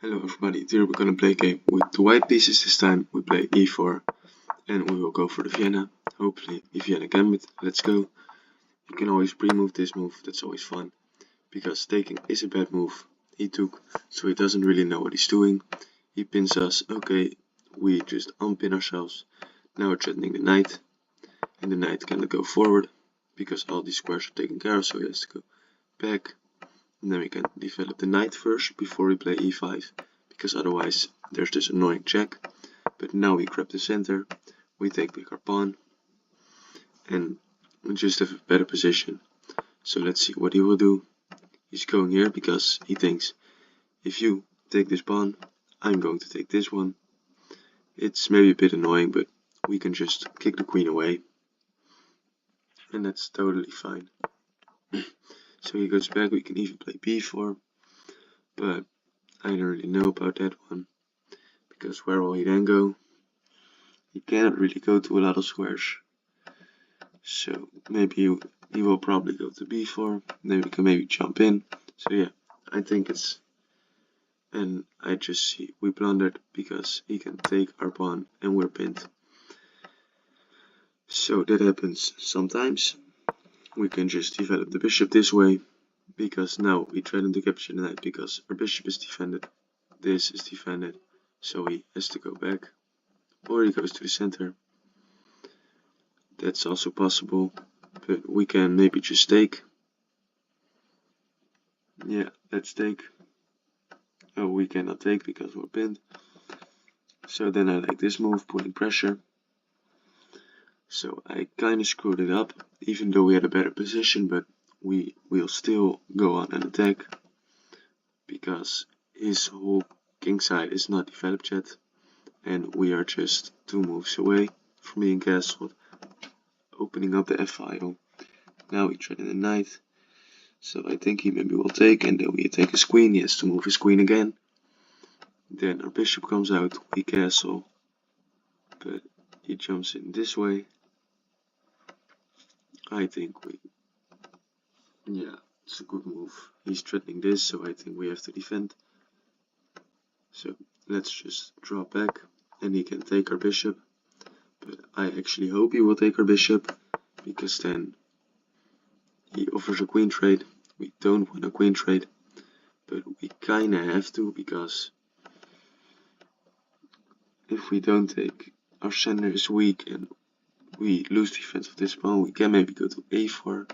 Hello everybody, today we're gonna play a game with the white pieces. This time we play e4 and we will go for the Vienna. Hopefully a Vienna gambit. Let's go. You can always pre-move this move, that's always fun. Because taking is a bad move. He took, so he doesn't really know what he's doing. He pins us, okay, we just unpin ourselves. Now we're threatening the knight. And the knight cannot go forward because all these squares are taken care of, so he has to go back. And then we can develop the knight first before we play e5, because otherwise there's this annoying check. But now we grab the center, we take back our pawn, and we just have a better position. So let's see what he will do. He's going here because he thinks, if you take this pawn, I'm going to take this one. It's maybe a bit annoying, but we can just kick the queen away. And that's totally fine. So he goes back, we can even play b4, but I don't really know about that one, because where will he then go? He cannot really go to a lot of squares, so maybe he will probably go to b4, then we can maybe jump in. So yeah, I think it's, and I just see we blundered because he can take our pawn and we're pinned. So that happens sometimes. We can just develop the bishop this way, because now we threaten to capture the knight because our bishop is defended, this is defended, so he has to go back, or he goes to the center. That's also possible, but we can maybe just take. Yeah, let's take. Oh, we cannot take because we're pinned. So then I like this move, putting pressure. So I kinda screwed it up, even though we had a better position, but we will still go on and attack, because his whole king side is not developed yet, and we are just 2 moves away from being castled, opening up the f file. Now we threaten the knight, so I think he maybe will take, and then we attack his queen. He has to move his queen again. Then our bishop comes out, we castle, but he jumps in this way. I think yeah, it's a good move. He's threatening this, so I think we have to defend. So let's just draw back, and he can take our bishop. But I actually hope he will take our bishop, because then he offers a queen trade. We don't want a queen trade, but we kinda have to, because if we don't take, our center is weak and we lose defense of this pawn. We can maybe go to a4.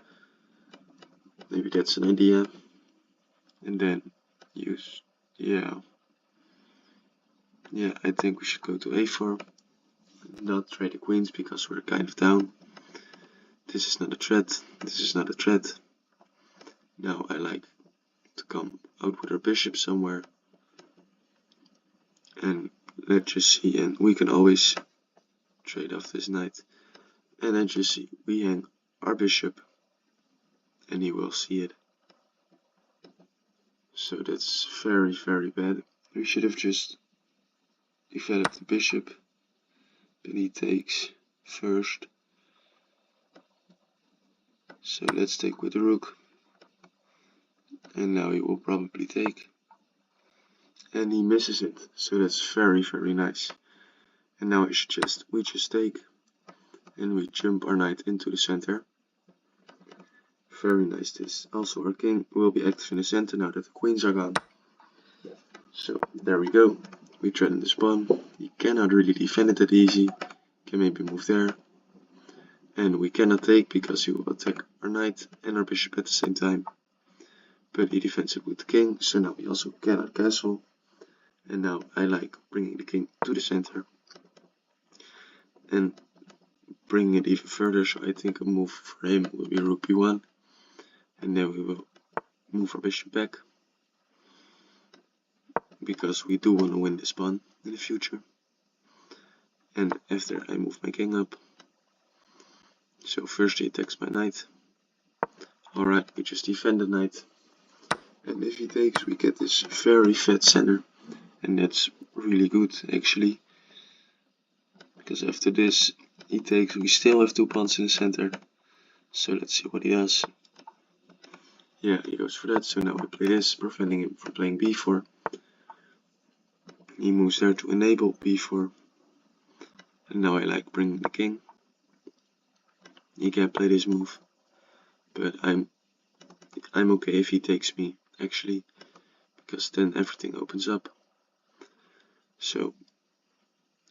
Maybe that's an idea. And then use, yeah, I think we should go to a4. Not trade the queens because we're kind of down. This is not a threat. This is not a threat. Now I like to come out with our bishop somewhere. And let's just see, and we can always trade off this knight. And then just see, we hang our bishop, and he will see it. So that's very, very bad. We should have just developed the bishop. Then he takes first. So let's take with the rook. And now he will probably take. And he misses it. So that's very, very nice. And now we just take. And we jump our knight into the center. Very nice this. Also our king will be active in the center now that the queens are gone. So there we go. We threaten this pawn. He cannot really defend it that easy. Can maybe move there. And we cannot take because he will attack our knight and our bishop at the same time. But he defends it with the king, so now we also cannot castle. And now I like bringing the king to the center and bringing it even further, so I think a move for him will be rook b1. And then we will move our bishop back, because we do want to win this pawn in the future. And after I move my king up. So first he attacks my knight. Alright, we just defend the knight. And if he takes, we get this very fat center. And that's really good actually. Because after this he takes, we still have 2 pawns in the center. So let's see what he does. Yeah, he goes for that, so now we play this, preventing him from playing b4. He moves there to enable b4. And now I like bringing the king. He can't play this move, but I'm okay if he takes me, actually, because then everything opens up. So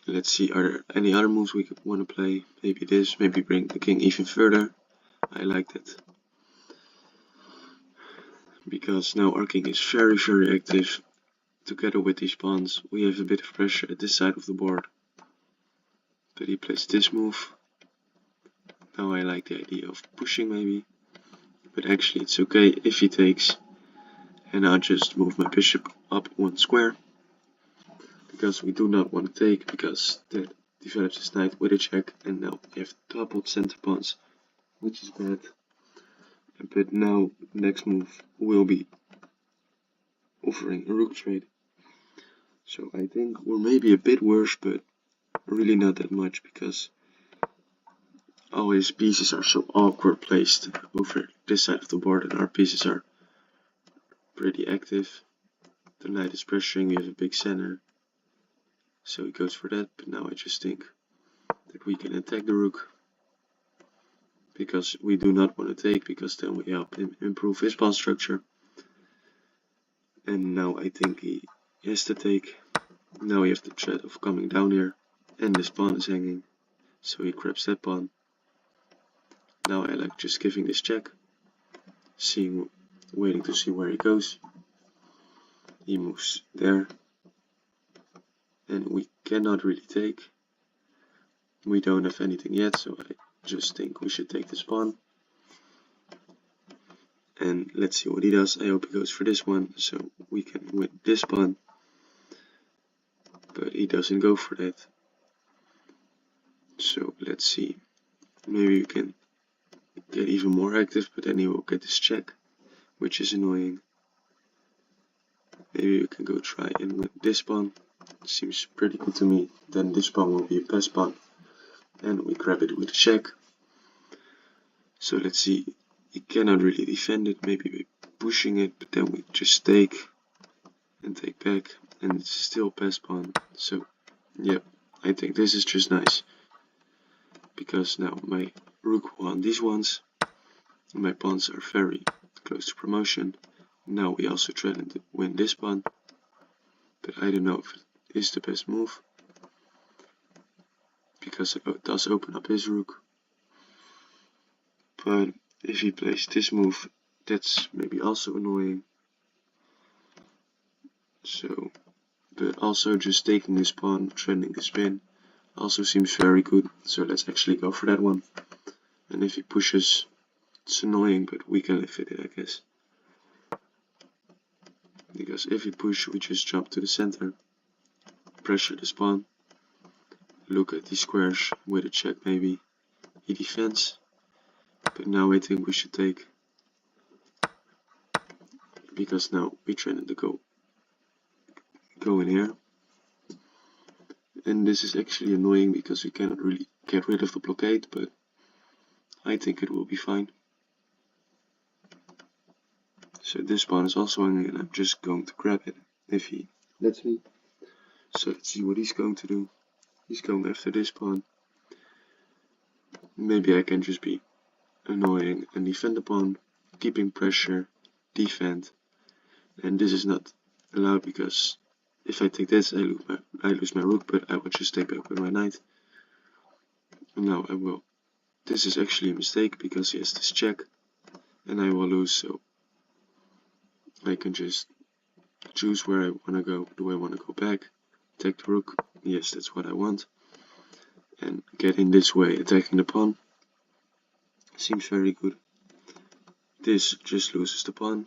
let's see, are there any other moves we could want to play? Maybe this, maybe bring the king even further. I like that, because now our king is very active. Together with these pawns, we have a bit of pressure at this side of the board. But he plays this move. Now I like the idea of pushing maybe, but actually it's okay if he takes. And I'll just move my bishop up one square, because we do not want to take, because that develops his knight with a check, and now we have doubled center pawns, which is bad. But now next move will be offering a rook trade. So I think we're maybe a bit worse, but really not that much, because all his pieces are so awkward placed over this side of the board, and our pieces are pretty active. The knight is pressuring, we have a big center, so he goes for that. But now I just think that we can attack the rook, because we do not want to take, because then we help him improve his pawn structure. And now I think he has to take. Now we have the threat of coming down here, and this pawn is hanging, so he grabs that pawn. Now I like just giving this check, waiting to see where he goes. He moves there, and we cannot really take. We don't have anything yet, so I just think we should take this pawn. And let's see what he does. I hope he goes for this one, so we can win this pawn. But he doesn't go for that. So let's see. Maybe we can get even more active, but then he will get this check, which is annoying. Maybe we can go try and win this pawn. Seems pretty good to me. Then this pawn will be a pass pawn, and we grab it with a check. So let's see. He cannot really defend it. Maybe we're pushing it, but then we just take and take back, and it's still pass pawn. So yeah, I think this is just nice, because now my rook won these ones. My pawns are very close to promotion. Now we also threaten to win this pawn, but I don't know if it is the best move, because it does open up his rook. But if he plays this move, that's maybe also annoying. So, but also just taking this pawn, threatening the spin, also seems very good. So let's actually go for that one. And if he pushes, it's annoying, but we can live with it, I guess. Because if he pushes, we just jump to the center, pressure this pawn, look at these squares with a check maybe. He defends, but now I think we should take, because now we threaten to go in here. And this is actually annoying, because we cannot really get rid of the blockade, but I think it will be fine. So this pawn is also hanging, and I'm just going to grab it if he lets me. So let's see what he's going to do. He's going after this pawn. Maybe I can just be annoying and defend the pawn, keeping pressure, defend. And this is not allowed, because if I take this, I lose my rook, but I will just take back with my knight. And now I will. This is actually a mistake, because he has this check, and I will lose, so I can just choose where I want to go. Do I want to go back, take the rook? Yes, that's what I want. And get in this way, attacking the pawn. Seems very good. This just loses the pawn.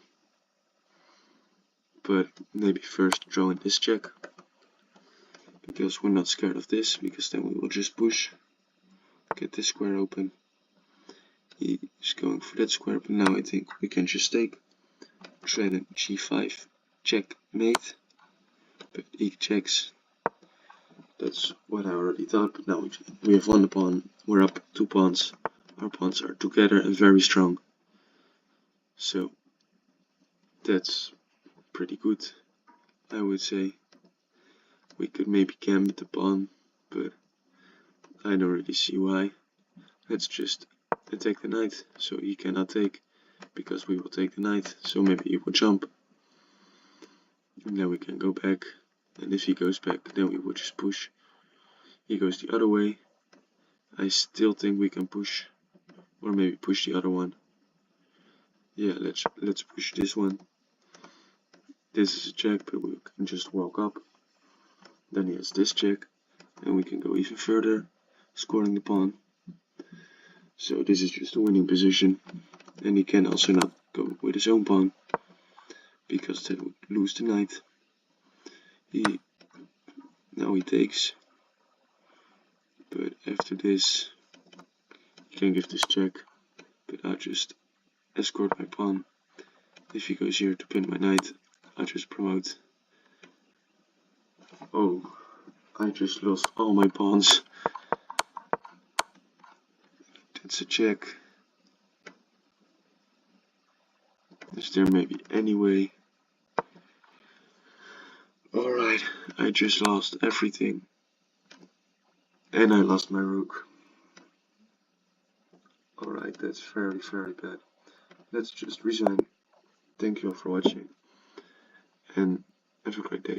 But maybe first draw in this check, because we're not scared of this, because then we will just push, get this square open. He is going for that square, but now I think we can just take, threaten g5, checkmate, but he checks. That's what I already thought, but now we have won the pawn, we're up 2 pawns, our pawns are together and very strong. So that's pretty good, I would say. We could maybe gambit the pawn, but I don't really see why. Let's just attack the knight, so he cannot take, because we will take the knight, so maybe he will jump. And then we can go back, and if he goes back, then we will just push. He goes the other way. I still think we can push, or maybe push the other one. Yeah, let's push this one. This is a check, but we can just walk up. Then he has this check, and we can go even further, scoring the pawn. So this is just a winning position, and he can also not go with his own pawn, because that would lose the knight. Now he takes, but after this he can give this check, but I'll just escort my pawn. If he goes here to pin my knight, I'll just promote. Oh, I just lost all my pawns. That's a check. Is there maybe any way? Alright, I just lost everything. And I lost my rook. Alright, that's very, very bad. Let's just resign. Thank you all for watching, and have a great day.